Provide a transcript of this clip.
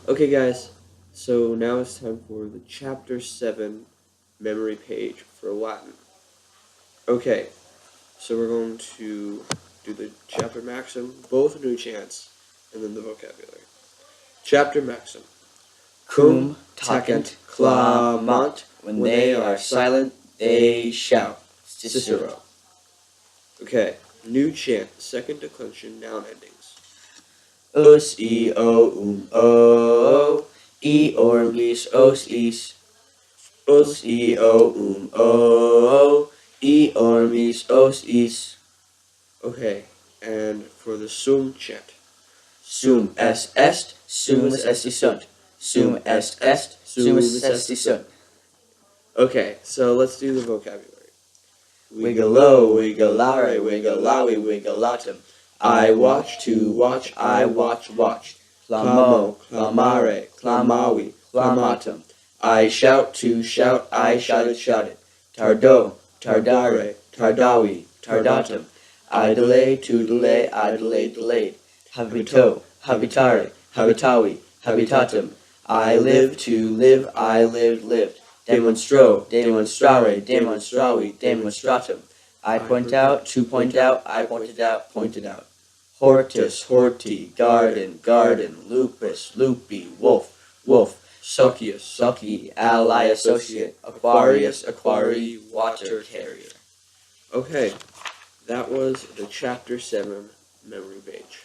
Okay, guys, so now it's time for the Chapter 7 memory page for Latin. Okay, so we're going to do the chapter maxim, both new chants, and then the vocabulary. Chapter maxim. Cum tacent clamant. When they are silent, they shout. Cicero. Okay, new chant, second declension, noun endings. Us, e, o, e, orbis, os, is. Us, e, o, e, orbis, os, is. Okay, and for the sum chant. Sum est, sumus esti sunt. Sum est, sumus esti sunt. Okay, so let's do the vocabulary. Wiggle-o, wiggle-are, wiggle-owie, wiggle-atum. I watch to watch, I watch. Clamo, clamare, clamavi, clamatum. I shout to shout, I shouted. Tardo, tardare, tardavi, tardatum. I delay to delay, I delayed. Habito, habitare, habitavi, habitatum. I live to live, I lived. Demonstro, demonstrare, demonstravi, demonstratum. I point out, to point out, I pointed out. Hortus, horti, garden, lupus, lupi, wolf. Socius, soci, ally, associate. Aquarius, aquarii, water carrier. Okay, that was the Chapter 7 memory page.